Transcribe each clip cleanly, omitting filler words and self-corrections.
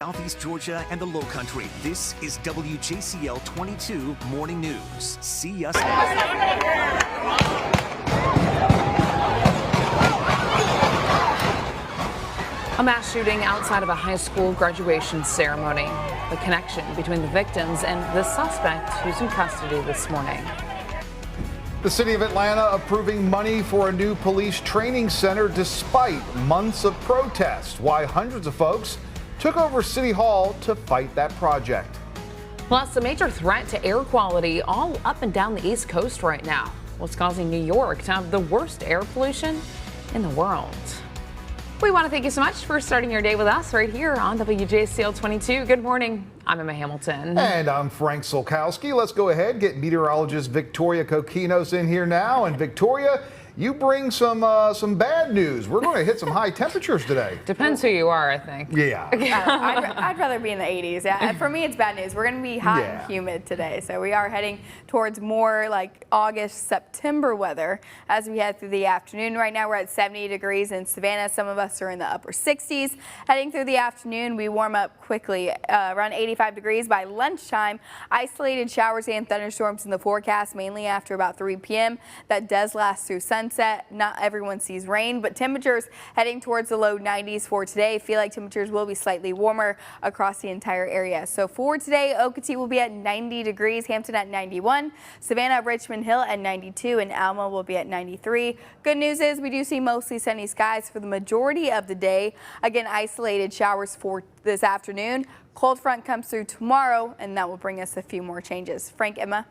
Southeast Georgia and the Lowcountry. This is WJCL 22 Morning News. See us next. A mass shooting outside of a high school graduation ceremony. The connection between the victims and the suspect who's in custody this morning. The city of Atlanta approving money for a new police training center despite months of protest. Why hundreds of folks took over City Hall to fight that project. Plus, a major threat to air quality all up and down the East Coast right now. What's causing New York to have the worst air pollution in the world. We want to thank you so much for starting your day with us right here on WJCL 22. Good morning. I'm Emma Hamilton. And I'm Frank Solkowski. Let's go ahead, get meteorologist Victoria Kokinos in here now. And Victoria, you bring some bad news. We're going to hit some high temperatures today. Depends who you are, I think. Yeah. I'd rather be in the 80s. Yeah, for me, it's bad news. We're going to be hot and humid today. So we are heading towards more like August, September weather as we head through the afternoon. Right now, we're at 70 degrees in Savannah. Some of us are in the upper 60s. Heading through the afternoon, we warm up quickly, around 85 degrees by lunchtime. Isolated showers and thunderstorms in the forecast, mainly after about 3 p.m. That does last through sunset. Not everyone sees rain, but temperatures heading towards the low 90s for today. Feel like temperatures will be slightly warmer across the entire area. So for today, Okatee will be at 90 degrees, Hampton at 91, Savannah, Richmond Hill at 92, and Alma will be at 93. Good news is we do see mostly sunny skies for the majority of the day. Again, isolated showers for this afternoon. Cold front comes through tomorrow, and that will bring us a few more changes. Frank, Emma.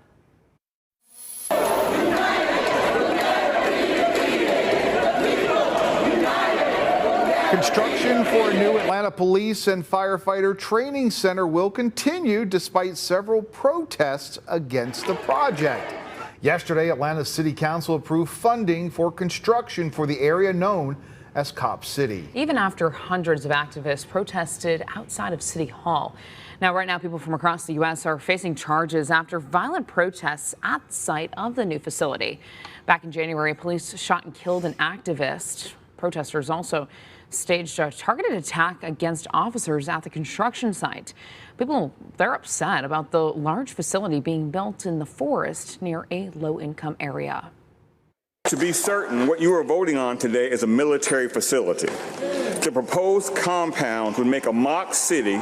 Construction for a new Atlanta police and firefighter training center will continue despite several protests against the project. Yesterday, Atlanta City Council approved funding for construction for the area known as Cop City. Even after hundreds of activists protested outside of City Hall. Now, right now, people from across the U.S. are facing charges after violent protests at the site of the new facility. Back in January, police shot and killed an activist. Protesters also staged a targeted attack against officers at the construction site. People, they're upset about the large facility being built in the forest near a low-income area. To be certain, what you are voting on today is a military facility. The proposed compound would make a mock city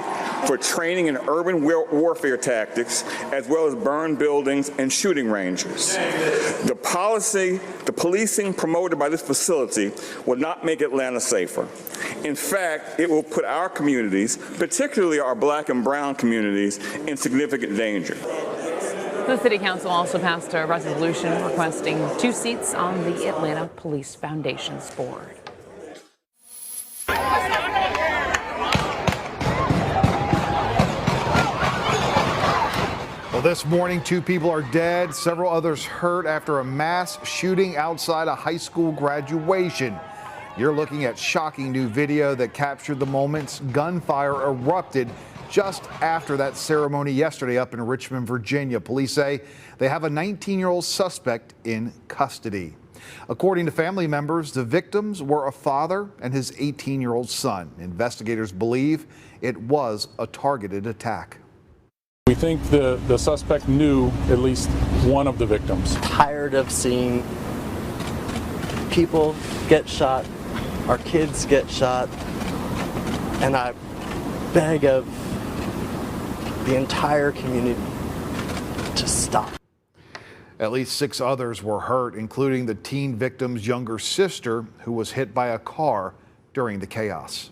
for training in urban warfare tactics, as well as burn buildings and shooting ranges. The policing promoted by this facility will not make Atlanta safer. In fact, it will put our communities, particularly our black and brown communities, in significant danger. The City Council also passed a resolution requesting 2 seats on the Atlanta Police Foundation's board. Well, this morning, 2 people are dead, several others hurt after a mass shooting outside a high school graduation. You're looking at shocking new video that captured the moments gunfire erupted just after that ceremony yesterday up in Richmond, Virginia. Police say they have a 19-year-old suspect in custody. According to family members, the victims were a father and his 18-year-old son. Investigators believe it was a targeted attack. We think the suspect knew at least one of the victims. Tired of seeing people get shot, our kids get shot, and I beg of the entire community to stop. At least 6 others were hurt, including the teen victim's younger sister, who was hit by a car during the chaos.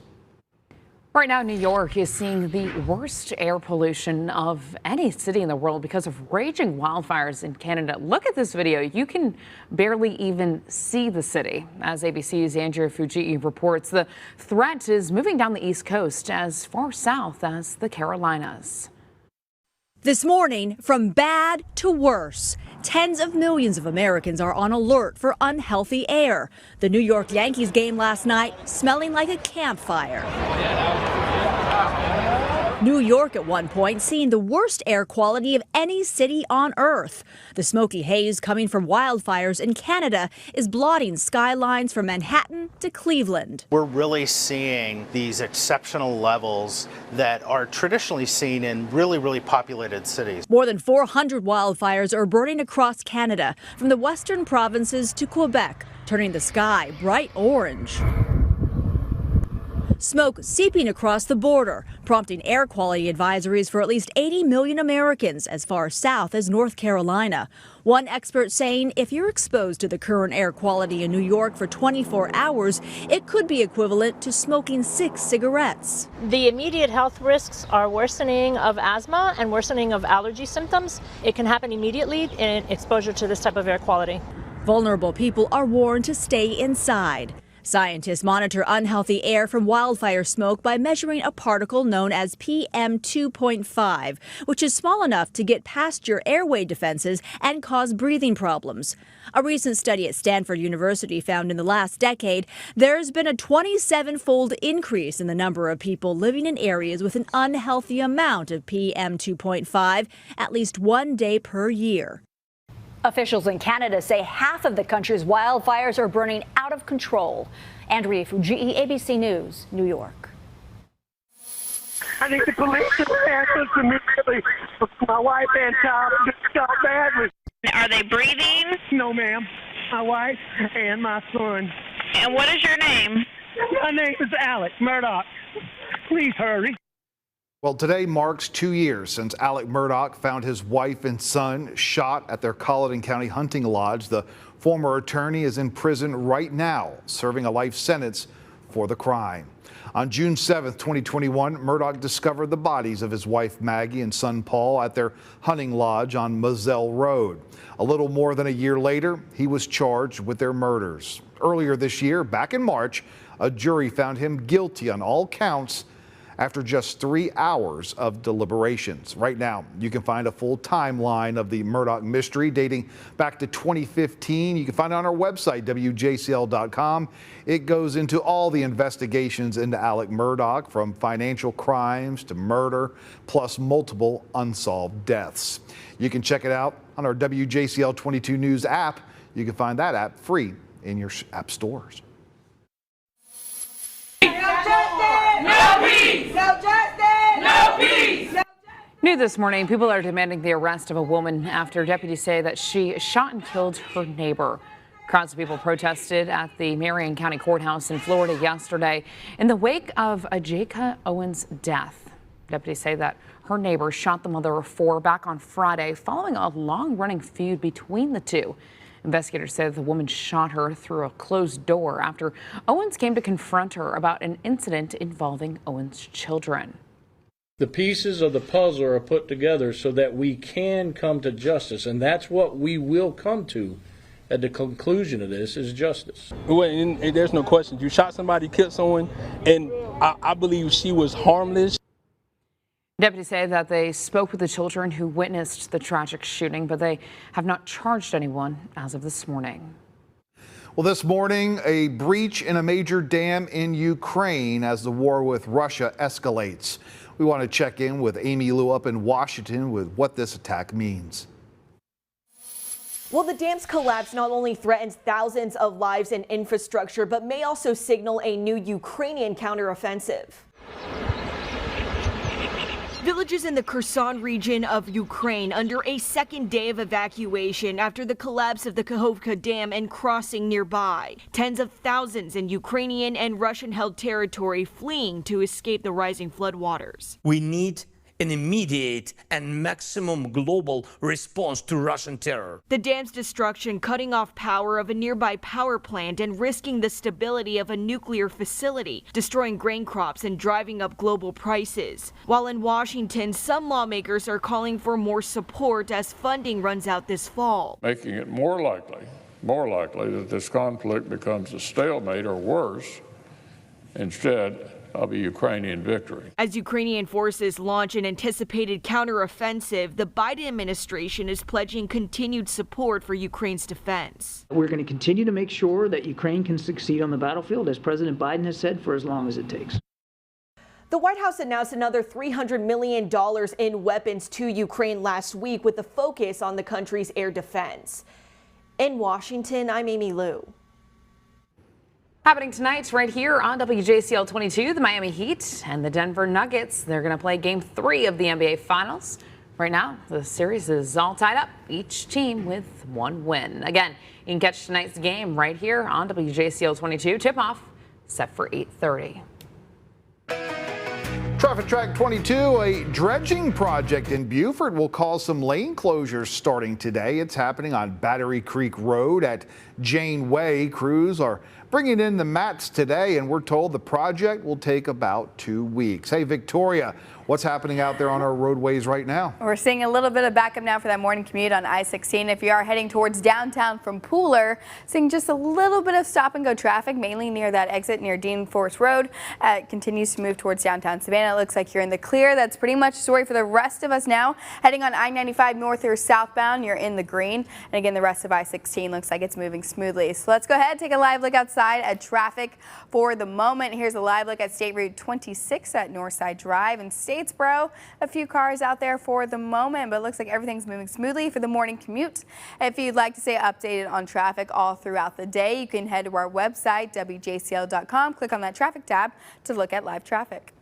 Right now, New York is seeing the worst air pollution of any city in the world because of raging wildfires in Canada. Look at this video. You can barely even see the city. As ABC's Andrea Fujii reports, the threat is moving down the East Coast as far south as the Carolinas. This morning, from bad to worse, tens of millions of Americans are on alert for unhealthy air. The New York Yankees game last night smelling like a campfire. New York at one point seeing the worst air quality of any city on Earth. The smoky haze coming from wildfires in Canada is blotting skylines from Manhattan to Cleveland. We're really seeing these exceptional levels that are traditionally seen in really populated cities. More than 400 wildfires are burning across Canada, from the western provinces to Quebec, turning the sky bright orange. Smoke seeping across the border, prompting air quality advisories for at least 80 million Americans as far south as North Carolina. One expert saying if you're exposed to the current air quality in New York for 24 hours, it could be equivalent to smoking 6 cigarettes. The immediate health risks are worsening of asthma and worsening of allergy symptoms. It can happen immediately in exposure to this type of air quality. Vulnerable people are warned to stay inside. Scientists monitor unhealthy air from wildfire smoke by measuring a particle known as PM2.5, which is small enough to get past your airway defenses and cause breathing problems. A recent study at Stanford University found in the last decade there's been a 27-fold increase in the number of people living in areas with an unhealthy amount of PM2.5 at least 1 day per year. Officials in Canada say half of the country's wildfires are burning out of control. Andrea Fujii, ABC News, New York. I need the police to answer immediately. My wife and child just got badly. Are they breathing? No, ma'am. My wife and my son. And what is your name? My name is Alec Murdaugh. Please hurry. Well, today marks 2 years since Alec Murdaugh found his wife and son shot at their Colleton County hunting lodge. The former attorney is in prison right now, serving a life sentence for the crime. On June 7th, 2021, Murdaugh discovered the bodies of his wife Maggie and son Paul at their hunting lodge on Moselle Road. A little more than a year later, he was charged with their murders. Earlier this year, back in March, a jury found him guilty on all counts after just 3 hours of deliberations. Right now, you can find a full timeline of the Murdaugh mystery dating back to 2015. You can find it on our website, WJCL.com. It goes into all the investigations into Alec Murdaugh, from financial crimes to murder, plus multiple unsolved deaths. You can check it out on our WJCL 22 News app. You can find that app free in your app stores. New this morning, people are demanding the arrest of a woman after deputies say that she shot and killed her neighbor. Crowds of people protested at the Marion County Courthouse in Florida yesterday in the wake of Ajayka Owens' death. Deputies say that her neighbor shot the mother of 4 back on Friday following a long-running feud between the two. Investigators say that the woman shot her through a closed door after Owens came to confront her about an incident involving Owens' children. The pieces of the puzzle are put together so that we can come to justice, and that's what we will come to at the conclusion of this, is justice. Well, and there's no question. You shot somebody, killed someone, and I believe she was harmless. Deputies say that they spoke with the children who witnessed the tragic shooting, but they have not charged anyone as of this morning. Well, this morning, a breach in a major dam in Ukraine as the war with Russia escalates. We want to check in with Amy Lou up in Washington with what this attack means. Well, the dam's collapse not only threatens thousands of lives and infrastructure, but may also signal a new Ukrainian counteroffensive. Villages in the Kherson region of Ukraine under a second day of evacuation after the collapse of the Kakhovka Dam and crossing nearby. Tens of thousands in Ukrainian and Russian-held territory fleeing to escape the rising floodwaters. We need an immediate and maximum global response to Russian terror. The dam's destruction cutting off power of a nearby power plant and risking the stability of a nuclear facility, destroying grain crops and driving up global prices. While in Washington, some lawmakers are calling for more support as funding runs out this fall. Making it more likely that this conflict becomes a stalemate or worse instead of a Ukrainian victory. As Ukrainian forces launch an anticipated counteroffensive, the Biden administration is pledging continued support for Ukraine's defense. We're going to continue to make sure that Ukraine can succeed on the battlefield, as President Biden has said, for as long as it takes. The White House announced another $300 million in weapons to Ukraine last week with the focus on the country's air defense. In Washington, I'm Amy Lou. Happening tonight right here on WJCL 22, the Miami Heat and the Denver Nuggets. They're going to play Game 3 of the NBA Finals. Right now, the series is all tied up, each team with one win. Again, you can catch tonight's game right here on WJCL 22. Tip-off set for 8:30. Traffic Track 22, a dredging project in Beaufort will cause some lane closures starting today. It's happening on Battery Creek Road at Janeway. Crews are bringing in the mats today, and we're told the project will take about 2 weeks. Hey, Victoria, what's happening out there on our roadways right now? We're seeing a little bit of backup now for that morning commute on I-16. If you are heading towards downtown from Pooler, seeing just a little bit of stop and go traffic, mainly near that exit near Dean Forest Road. It continues to move towards downtown Savannah. It looks like you're in the clear. That's pretty much the story for the rest of us now. Heading on I-95 north or southbound, you're in the green. And again, the rest of I-16 looks like it's moving smoothly. So let's go ahead and take a live look outside at traffic for the moment. Here's a live look at State Route 26 at Northside Drive in Statesboro. A few cars out there for the moment, but it looks like everything's moving smoothly for the morning commute. If you'd like to stay updated on traffic all throughout the day, you can head to our website, WJCL.com, click on that traffic tab to look at live traffic.